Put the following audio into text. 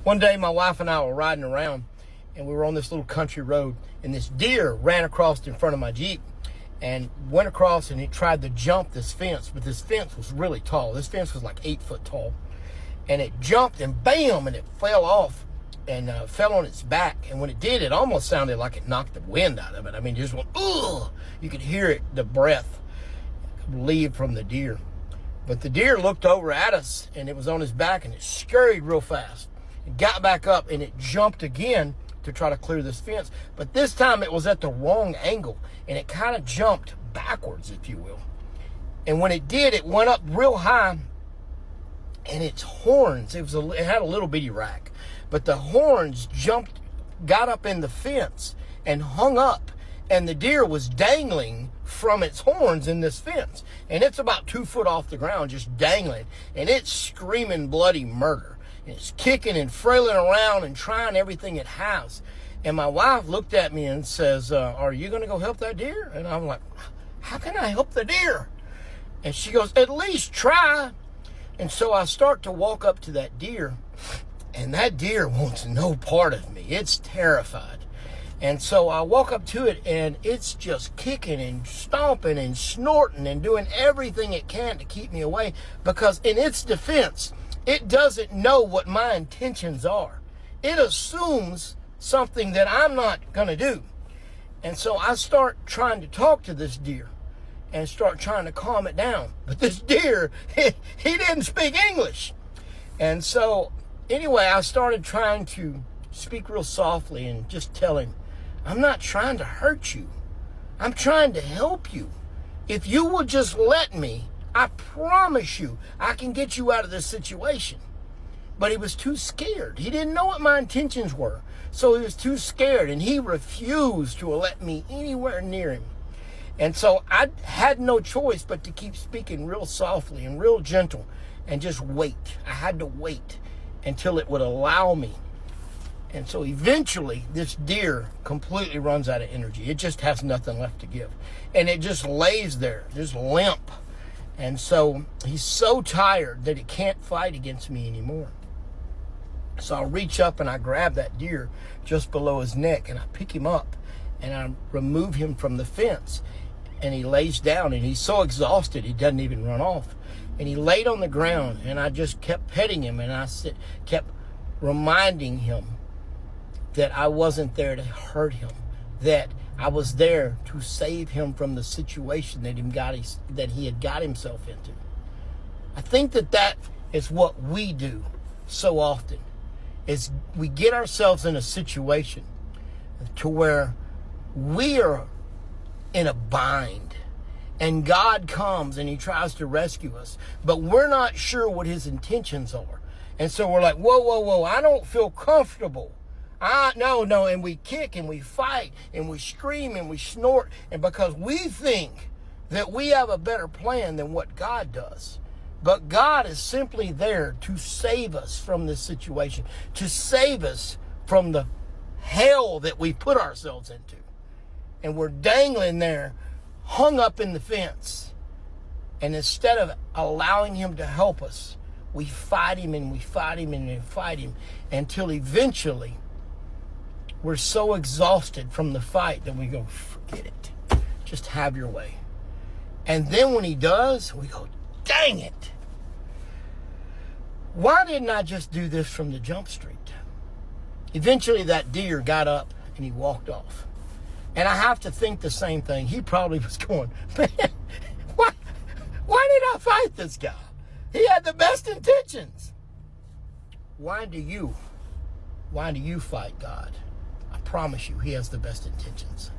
One day my wife and I were riding around and we were on this little country road and this deer ran across in front of my Jeep and went across and he tried to jump this fence, but this fence was really tall. This fence was like 8 foot tall. And it jumped and bam, and it fell off and fell on its back. And when it did, it almost sounded like it knocked the wind out of it. I mean, it just went, ugh. You could hear it, the breath leave from the deer. But the deer looked over at us and it was on his back and it scurried real fast. It got back up and it jumped again to try to clear this fence. But this time it was at the wrong angle and it kind of jumped backwards, if you will. And when it did, it went up real high and its horns, it had a little bitty rack, but the horns got up in the fence and hung up, and the deer was dangling from its horns in this fence. And it's about 2 foot off the ground, just dangling, and it's screaming bloody murder. And it's kicking and frailing around and trying everything it has. And my wife looked at me and says, are you going to go help that deer? And I'm like, how can I help the deer? And she goes, at least try. And so I start to walk up to that deer, and that deer wants no part of me. It's terrified. And so I walk up to it, and it's just kicking and stomping and snorting and doing everything it can to keep me away, because in its defense, it doesn't know what my intentions are. It assumes something that I'm not going to do. And so I start trying to talk to this deer and start trying to calm it down. But this deer, he didn't speak English. And so anyway, I started trying to speak real softly and just tell him, I'm not trying to hurt you. I'm trying to help you. If you will just let me, I promise you, I can get you out of this situation. But he was too scared. He didn't know what my intentions were. So he was too scared, and he refused to let me anywhere near him. And so I had no choice but to keep speaking real softly and real gentle and just wait. I had to wait until it would allow me. And so eventually this deer completely runs out of energy. It just has nothing left to give. And it just lays there, just limp. And so he's so tired that it can't fight against me anymore. So I reach up and I grab that deer just below his neck and I pick him up and I remove him from the fence. And he lays down and he's so exhausted he doesn't even run off. And he laid on the ground and I just kept petting him and I kept reminding him that I wasn't there to hurt him, that I was there to save him from the situation that he had got himself into. I think that is what we do so often, is we get ourselves in a situation to where we are in a bind and God comes and he tries to rescue us, but we're not sure what his intentions are. And so we're like, whoa, I don't feel comfortable. No, and we kick and we fight and we scream and we snort, and because we think that we have a better plan than what God does. But God is simply there to save us from this situation, to save us from the hell that we put ourselves into. And we're dangling there, hung up in the fence. And instead of allowing him to help us, we fight him and we fight him and we fight him until eventually we're so exhausted from the fight that we go, forget it. Just have your way. And then when he does, we go, dang it. Why didn't I just do this from the jump street? Eventually that deer got up and he walked off. And I have to think the same thing. He probably was going, man, why did I fight this guy? He had the best intentions. Why do you fight God? I promise you, he has the best intentions.